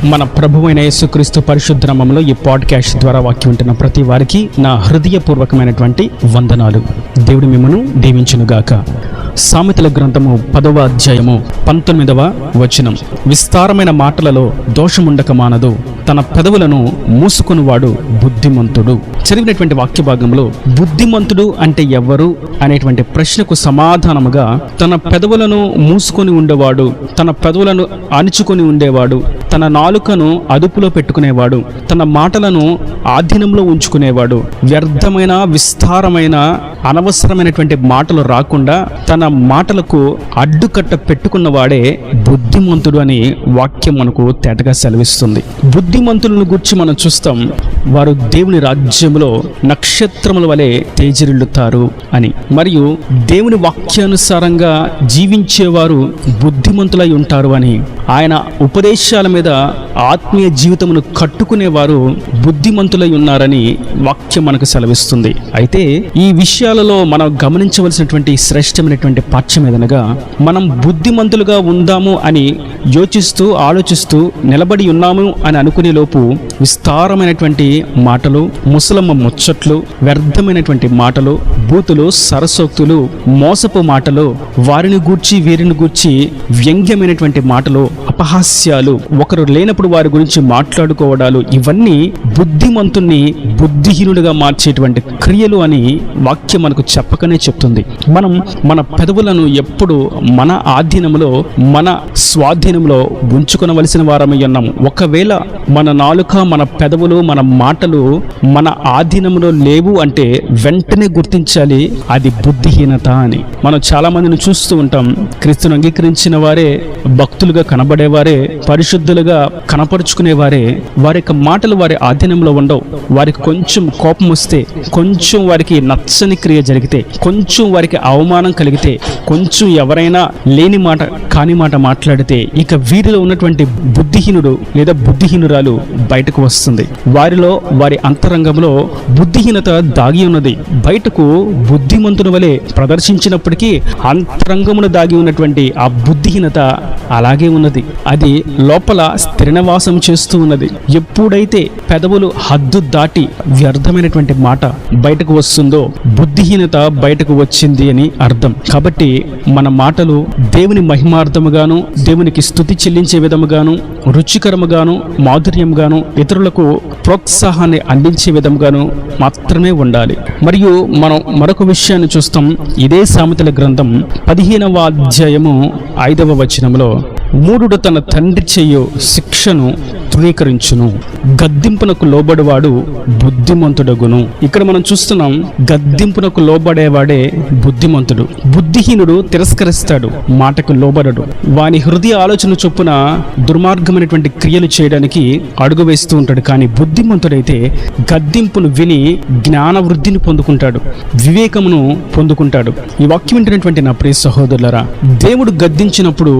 మన ప్రభువైన యేసుక్రీస్తు పరిశుద్ధ నామములో ఈ పాడ్కాస్ట్ ద్వారా వాక్యం వింటున్న ప్రతి వారికి నా హృదయపూర్వకమైనటువంటి వందనాలు. దేవుడు మిమ్మను దీవించునుగాక. సామెతల గ్రంథము 10వ అధ్యాయము 19వ వచనం. విస్తారమైన మాటలలో దోషముండక మానదు, తన పెదవులను మూసుకొనివాడు బుద్ధిమంతుడు. చదివినటువంటి వాక్య భాగంలో బుద్ధిమంతుడు అంటే ఎవరు అనేటువంటి ప్రశ్నకు సమాధానముగా తన పెదవులను మూసుకొని ఉండేవాడు, తన పెదవులను అణుచుకొని ఉండేవాడు, తన నాలుకను అదుపులో పెట్టుకునేవాడు, తన మాటలను ఆధీనంలో ఉంచుకునేవాడు, వ్యర్థమైన విస్తారమైన అనవసరమైనటువంటి మాటలు రాకుండా తన మాటలకు అడ్డుకట్ట పెట్టుకున్నవాడే బుద్ధిమంతుడు అని వాక్యం మనకు తేటగా సెలవిస్తుంది. బుద్ధిమంతులను గురించి మనం చూస్తాం, వారు దేవుని రాజ్యంలో నక్షత్రముల వలె తేజరిల్లుతారు అని. మరియు దేవుని వాక్యానుసారంగా జీవించేవారు బుద్ధిమంతులై ఉంటారు అని, ఆయన ఉపదేశాల మీద ఆత్మీయ జీవితమును కట్టుకునేవారు బుద్ధిమంతులై ఉన్నారని వాక్యం మనకు సెలవిస్తుంది. అయితే ఈ విషయాలలో మనం గమనించవలసినటువంటి శ్రేష్టమైనటువంటి పాఠ్యం ఏదనగా, మనం బుద్ధిమంతులుగా ఉందాము అని యోచిస్తూ ఆలోచిస్తూ నిలబడి ఉన్నాము అని అనుకునే లోపు విస్తారమైనటువంటి మాటలు, ముసలమ్మ ముచ్చట్లు, వ్యర్థమైనటువంటి మాటలు, బూతులు, సరసోక్తులు, మోసపు మాటలు, వారిని గూర్చి వీరిని గూర్చి వ్యంగ్యమైనటువంటి మాటలు, అపహాస్యాలు, ఒకరు లేనప్పుడు వారి గురించి మాట్లాడుకోవడాలు, ఇవన్నీ బుద్ధిమంతుణ్ణి బుద్ధిహీనుడిగా మార్చేటువంటి క్రియలు అని వాక్యం మనకు చెప్పకనే చెప్తుంది. మనం మన పెదవులను ఎప్పుడు మన ఆధీనంలో, మన స్వాధీనంలో ఉంచుకొనవలసిన వారమై ఉన్నాము. ఒకవేళ మన నాలుక, మన పెదవులు, మన మాటలు మన ఆధీనంలో లేవు అంటే వెంటనే గుర్తించాలి, అది బుద్ధిహీనత అని. మనం చాలా మందిని చూస్తూ ఉంటాం. క్రీస్తును అంగీకరించిన వారే, భక్తులుగా కనబడేవారే, పరిశుద్ధులుగా కనపరుచుకునేవారే, వారి యొక్క మాటలు వారి ఆధీనంలో ఉండవు. వారికి కొంచెం కోపం వస్తే, కొంచెం వారికి నచ్చని క్రియ జరిగితే, కొంచెం వారికి అవమానం కలిగితే, కొంచెం ఎవరైనా లేని మాట కాని మాట మాట్లాడితే, ఇక వీరిలో ఉన్నటువంటి బుద్ధిహీనుడు లేదా బుద్ధిహీనురాలు బయటకు వస్తుంది. వారిలో, వారి అంతరంగంలో బుద్ధిహీనత దాగి ఉన్నది. బయటకు బుద్ధిమంతుని వలె ప్రదర్శించినప్పటికీ అంతరంగమున దాగి ఉన్నటువంటి ఆ బుద్ధిహీనత అలాగే ఉన్నది. అది లోపల స్థిరనివాసం చేస్తూ ఉన్నది. ఎప్పుడైతే పెదవులు హద్దు దాటి వ్యర్థమైనటువంటి మాట బయటకు వస్తుందో బుద్ధిహీనత బయటకు వచ్చింది అని అర్థం. కాబట్టి మన మాటలు దేవుని మహిమార్థముగాను, దేవునికి స్తుతి చెల్లించే విధముగాను, రుచికరముగాను, మాధుర్యంగాను, ఇతరులకు ప్రోత్సాహాన్ని అందించే విధముగాను మాత్రమే ఉండాలి. మరియు మనం మరొక విషయాన్ని చూస్తాం. ఇదే సామెతల గ్రంథం 15వ అధ్యాయము 5వ వచనంలో, మూఢుడు తన తండ్రి చేయు శిక్షను తృణీకరించును, గద్దింపునకు లోబడేవాడు బుద్ధిమంతుడగును. ఇక్కడ మనం చూస్తున్నాం, గద్దింపునకు లోబడేవాడే బుద్ధిమంతుడు. బుద్ధిహీనుడు తిరస్కరిస్తాడు, మాటకు లోబడడు. వాని హృదయ ఆలోచన చొప్పున దుర్మార్గమైనటువంటి క్రియలు చేయడానికి అడుగు వేస్తూ ఉంటాడు. కానీ బుద్ధిమంతుడైతే గద్దింపును విని జ్ఞాన వృద్ధిని పొందుకుంటాడు, వివేకమును పొందుకుంటాడు. ఈ వాక్యం వింటున్నటువంటి నా ప్రియ సహోదరులారా, దేవుడు గద్దించినప్పుడు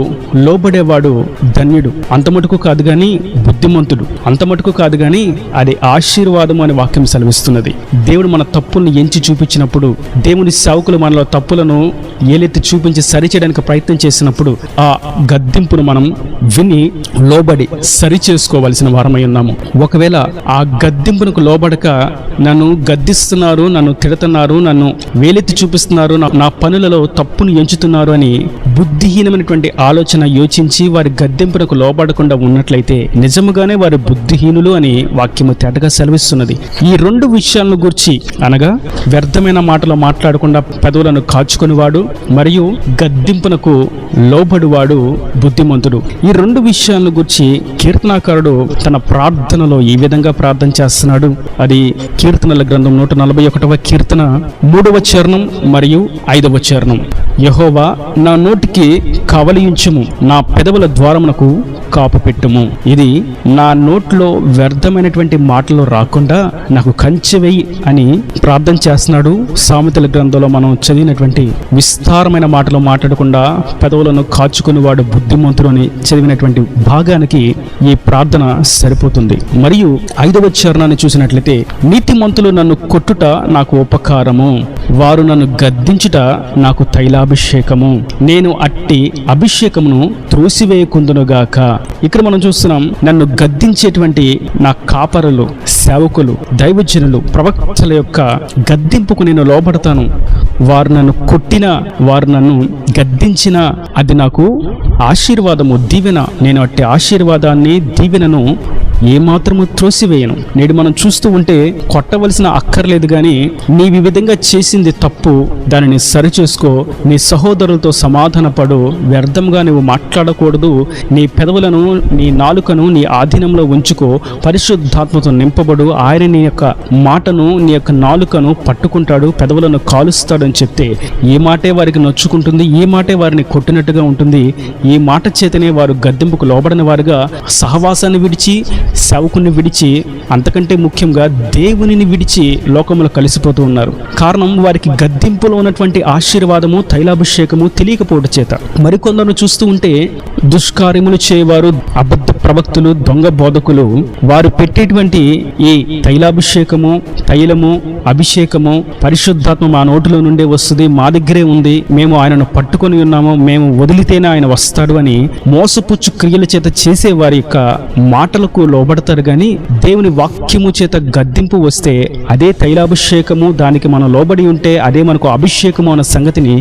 లోబడేవాడు ధన్యుడు. అంతమటుకు కాదు కానీ బుద్ధిమంతుడు. అంతమటుకు కాదు కానీ అది ఆశీర్వాదము అని వాక్యం సెలవిస్తున్నది. దేవుడు మన తప్పుల్ని ఎంచి చూపించినప్పుడు, దేవుని సేవకులు మనలో తప్పులను ఏలెత్తి చూపించి సరిచేయడానికి ప్రయత్నం చేసినప్పుడు ఆ గద్దింపును మనం విని లోబడి సరి చేసుకోవలసిన వారమై ఉన్నాము. ఒకవేళ ఆ గద్దింపునకు లోబడక నన్ను గద్దిస్తున్నారు, నన్ను తిడుతున్నారు, నన్ను వేలెత్తి చూపిస్తున్నారు, నా పనులలో తప్పును ఎంచుతున్నారు అని బుద్ధిహీనమైనటువంటి ఆలోచన యోచించి వారి గద్దింపునకు లోబడకుండా ఉన్నట్లయితే నిజముగానే వారు బుద్ధిహీనులు అని వాక్యము తేటగా సెలవిస్తున్నది. ఈ రెండు విషయాలను గురించి అనగా వ్యర్థమైన మాటలు మాట్లాడకుండా పెదవులను కాచుకునేవాడు మరియు గద్దింపునకు లోబడువాడు బుద్ధిమంతుడు. ఈ రెండు విషయాలను గురించి కీర్తనాకారుడు తన ప్రార్థనలో ఈ విధంగా ప్రార్థన చేస్తున్నాడు. అది కీర్తనల గ్రంథం 141వ కీర్తన 3వ చరణం మరియు 5వ చరణం. యెహోవా నా నోటికి కవలించుము, నా పెదవుల ద్వారమునకు కాపు పెట్టుము. ఇది నా నోట్లో వ్యర్థమైనటువంటి మాటలు రాకుండా నాకు కంచె వేయి అని ప్రార్థన చేస్తున్నాడు. సామెతల గ్రంథంలో మనం చదివినటువంటి విస్తారమైన మాటలు మాట్లాడకుండా పెదవులను కాచుకుని వాడు బుద్ధిమంతుడు అని చదివినటువంటి భాగానికి ఈ ప్రార్థన సరిపోతుంది. మరియు 5వ చరణాన్ని చూసినట్లయితే, నీతిమంతులు నన్ను కొట్టుట నాకు ఉపకారము, వారు నన్ను గద్దించుట నాకు తైలాభిషేకము, నేను అట్టి అభిషేకమును త్రోసివేయకుందునుగాక. ఇక్కడ మనం చూస్తున్నాం, నన్ను గద్దించేటువంటి నా కాపరులు, సేవకులు, దైవజనులు, ప్రవక్తల యొక్క గద్దింపుకు నేను లోబడతాను. వారు నన్ను కొట్టినా, వారు నన్ను గద్దించినా అది నాకు ఆశీర్వాదము, దీవెన. నేను అట్టి ఆశీర్వాదాన్ని, దీవెనను ఏమాత్రము త్రోసివేయను. నేడు మనం చూస్తూ ఉంటే కొట్టవలసిన అక్కర్లేదు, కానీ నీవు ఈ విధంగా చేసింది తప్పు, దానిని సరిచేసుకో, నీ సహోదరులతో సమాధానపడు, వ్యర్థంగా నువ్వు మాట్లాడకూడదు, నీ పెదవులను, నీ నాలుకను నీ ఆధీనంలో ఉంచుకో, పరిశుద్ధాత్మతో నింపబడు, ఆయన నీ యొక్క మాటను, నీ యొక్క నాలుకను పట్టుకుంటాడు, పెదవులను కాలుస్తాడు అని చెప్తే ఈ మాటే వారికి నొచ్చుకుంటుంది, ఈ మాటే వారిని కొట్టినట్టుగా ఉంటుంది. ఈ మాట చేతనే వారు గద్దింపుకు లోబడిన వారుగా సహవాసాన్ని విడిచి, సేవకుని విడిచి, అంతకంటే ముఖ్యంగా దేవునిని విడిచి లోకంలో కలిసిపోతూ ఉన్నారు. కారణం వారికి గద్దింపులో ఉన్నటువంటి ఆశీర్వాదము, తైలాభిషేకము తెలియకపోవడం చేత. మరికొందరు చూస్తూ ఉంటే దుష్కార్యములు చేయవారు, అబద్ధ ప్రవక్తులు, దొంగ బోధకులు, వారు పెట్టేటువంటి ఈ తైలాభిషేకము, తైలము, అభిషేకము, పరిశుద్ధాత్మ మా నోటిలో నుండే వస్తుంది, మా దగ్గరే ఉంది, మేము ఆయనను పట్టుకొని ఉన్నాము, మేము వదిలితేనే ఆయన వస్తాడు అని మోసపుచ్చు క్రియల చేత చేసే వారి యొక్క మాటలకు లోబడతారు. కానీ దేవుని వాక్యము చేత గద్దింపు వస్తే అదే తైలాభిషేకము, దానికి మనం లోబడి ఉంటే అదే మనకు అభిషేకము అన్న సంగతిని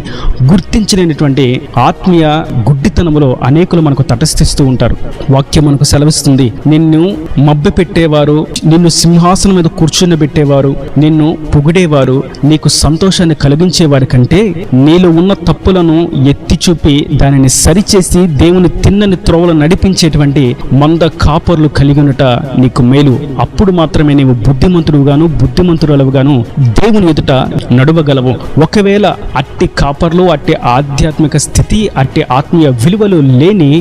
గుర్తించలేనటువంటి ఆత్మీయ గుడ్డితనములో అనేకులు మనకు తటస్థిస్తూ ఉంటారు. వాక్యం మనకు సెలవిస్తుంది, నిన్ను మభ్య పెట్టేవారు, నిన్ను సింహాసనం మీద కూర్చుండబెట్టేవారు, నిన్ను పొగిడేవారు, నీకు సంతోషాన్ని కలిగించేవారి కంటే నీలో ఉన్న తప్పులను ఎత్తి చూపి దానిని సరిచేసి దేవుని తిన్నని త్రోవలు నడిపించేటువంటి మంద కాపర్లు కలిగి ఉన్నట నీకు మేలు. అప్పుడు మాత్రమే నీవు బుద్ధిమంతుడుగాను, బుద్ధిమంతురాలుగాను దేవుని ఎదుట నడువగలవు. ఒకవేళ అట్టి కాపర్లు, అట్టి ఆధ్యాత్మిక స్థితి, అట్టి ఆత్మీయ విలువలు లేని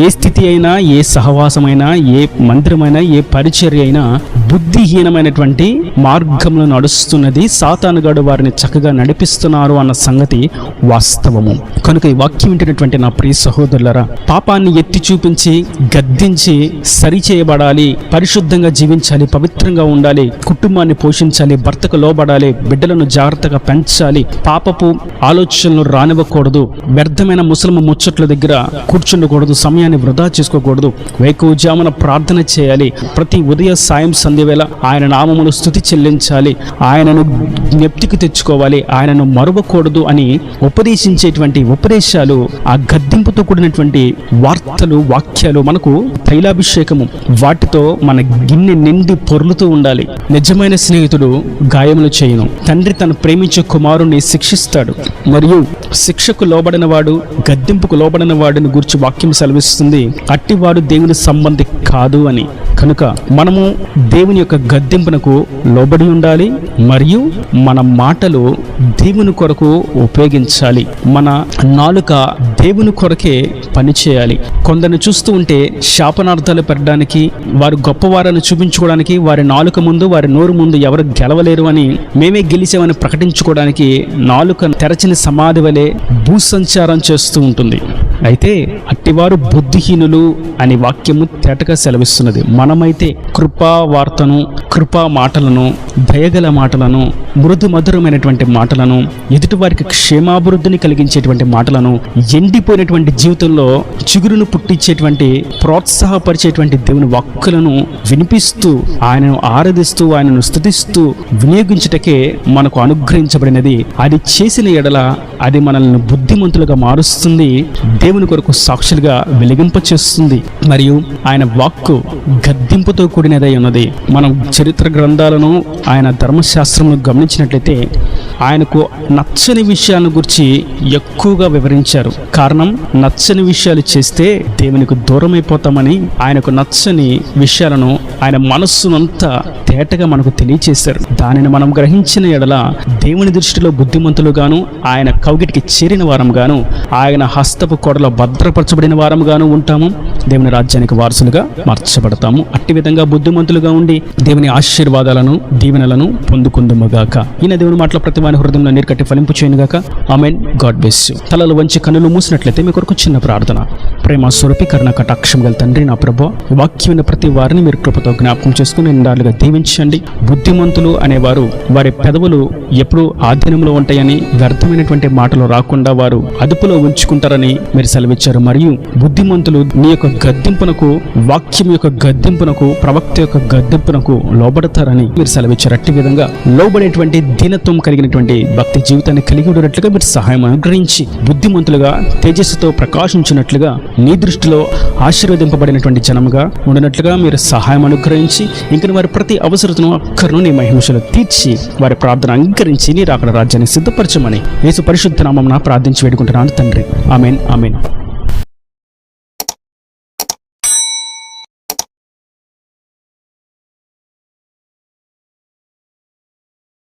ఏ స్థితి అయినా, ఏ సహవాసమైనా, ఏ మందిరమైనా, ఏ పరిచర్య అయినా బుద్ధిహీనమైనటువంటి మార్గంలో నడుస్తున్నది. సాతానుగాడు వారిని చక్కగా నడిపిస్తున్నారు అన్న సంగతి వాస్తవము. కనుక ఈ వాక్యం వింటున్నటువంటి నా ప్రియ సహోదరులారా, పాపాన్ని ఎత్తి చూపించి గద్దించి సరిచేయబడాలి, పరిశుద్ధంగా జీవించాలి, పవిత్రంగా ఉండాలి, కుటుంబాన్ని పోషించాలి, భర్తకు లోబడాలి, బిడ్డలను జాగ్రత్తగా పెంచాలి, పాపపు ఆలోచనలు రానివ్వకూడదు, వ్యర్థమైన ముసలము ముచ్చట్ల దగ్గర కూర్చుండకూడదు, సమయాన్ని వృధా చేసుకోకూడదు, వేకువజామున ప్రార్థన చేయాలి, ప్రతి ఉదయ సాయం సంధ్య వేళ ఆయన నామమును స్తుతి చెల్లించాలి, ఆయనను జ్ఞప్తికి తెచ్చుకోవాలి, ఆయనను మరువకూడదు అని ఉపదేశించేటువంటి ఉపదేశాలు, ఆ గద్దింపుతో కూడినటువంటి వార్తలు, వాక్యాలు మనకు తైలాభిషేకము, వాటితో మన గిన్నె నిండి పొర్లుతూ ఉండాలి. నిజమైన స్నేహితుడు గాయములు చేయను. తండ్రి తను ప్రేమించే కుమారుని శిక్షిస్తాడు, మరియు శిక్షకు లోబడిన వాడు, గద్దింపుకు లోబడిన వాడిని గురించి వాక్యం సెలవిస్తుంది, అట్టివాడు దేవుని సంబంధి కాదు అని. కనుక మనము దేవుని యొక్క గద్దింపునకు లోబడి ఉండాలి, మరియు మన మాటలు దేవుని కొరకు ఉపయోగించాలి. మన నాలుక దేవుని కొరకే పనిచేయాలి. కొందరిని చూస్తూ ఉంటే శాపనార్థాలు పెట్టడానికి, వారు గొప్పవారని చూపించుకోవడానికి, వారి నాలుక ముందు, వారి నోరు ముందు ఎవరు గెలవలేరు అని, మేమే గెలిచామని ప్రకటించుకోవడానికి నాలుక తెరచిన సమాధి వలె భూసంచారం చేస్తూ ఉంటుంది. అయితే అట్టివారు బుద్ధిహీనులు అని వాక్యము తేటగా సెలవిస్తున్నది. మనమైతే కృపా వార్తను, కృపా మాటలను, దయగల మాటలను, మృదు మధురమైనటువంటి మాటలను, ఎదుటివారికి క్షేమాభివృద్ధిని కలిగించేటువంటి మాటలను, ఎండిపోయినటువంటి జీవితంలో చిగురును పుట్టించేటువంటి, ప్రోత్సాహపరిచేటువంటి దేవుని వాక్కులను వినిపిస్తూ, ఆయనను ఆరాధిస్తూ, ఆయనను స్తుతిస్తూ వినియోగించుటకే మనకు అనుగ్రహించబడినది. అది చేసిన ఎడల అది మనల్ని బుద్ధిమంతులుగా మారుస్తుంది, దేవుని కొరకు సాక్షులుగా వెలిగింపచేస్తుంది. మరియు ఆయన వాక్కు గద్దింపుతో కూడినదై ఉన్నది. మనం చరిత్ర గ్రంథాలను, ఆయన ధర్మశాస్త్రమును గమనించినట్లయితే ఆయనకు నచ్చని విషయాలను గురించి ఎక్కువగా వివరించారు. కారణం, నచ్చని విషయాలు చేస్తే దేవునికి దూరం అయిపోతామని ఆయనకు నచ్చని విషయాలను ఆయన మనస్సునంతా తేటగా మనకు తెలియచేశారు. దానిని మనం గ్రహించిన ఎడల దేవుని దృష్టిలో బుద్ధిమంతులుగాను, ఆయన కౌగిటికి చేరిన వారంగాను, ఆయన హస్తపు కొడలో భద్రపరచబడిన వారంగాను ఉంటాము. దేవుని రాజ్యానికి వారసులుగా మార్చబడతాము. అట్టి విధంగా బుద్ధిమంతులుగా ఉండి దేవుని ఆశీర్వాదాలను, దీవెనలను పొందుకుందుముగాక. ఈయన దేవుని మాటల ప్రతి వాని హృదయంలో నీరు కట్టి ఫలింపు చేయనుగాక. ఆమెన్. God bless you. తలలు వంచి కన్నులు మూసినట్లయితే మీ కొరకు చిన్న ప్రార్థన. ప్రేమ స్వరూపి, కరుణ కటాక్షం గల తండ్రి, నా ప్రభువా, వాక్యమైన ప్రతి వారిని మీరు కృపతో జ్ఞాపకం చేసుకుని నిండాలుగా దీవించండి. బుద్ధిమంతులు అనేవారు వారి పెదవులు ఎప్పుడు ఆధీనంలో ఉంటాయని, వ్యర్థమైనటువంటి మాటలు రాకుండా వారు అదుపులో ఉంచుకుంటారని మీరు సెలవిచ్చారు. మరియు బుద్ధిమంతులు నీ యొక్క గద్దింపునకు, వాక్యం యొక్క గద్దింపునకు, ప్రవక్త యొక్క గద్దింపునకు లోబడతారని మీరు సెలవిచ్చారు. అట్టి విధంగా లోబడేటువంటి దీనత్వం కలిగినటువంటి భక్తి జీవితాన్ని కలిగి ఉండేటట్లుగా మీరు సహాయం అనుగ్రహించి బుద్ధిమంతులుగా తేజస్సుతో ప్రకాశించినట్లుగా నీ దృష్టిలో ఆశీర్వదింపబడినటువంటి జనముగా ఉండినట్లుగా మీరు సహాయం అనుగ్రహించి ఇంక వారి ప్రతి అవసరతను అక్కర్ను నీ మహిమలో తీర్చి వారి ప్రార్థన అంగీకరించి నీ రాకడ రాజ్యాన్ని సిద్ధపరచమని యేసు పరిశుద్ధ నామమున ప్రార్థించి వేడుకుంటున్నాను తండ్రి. ఆమేన్, ఆమేన్.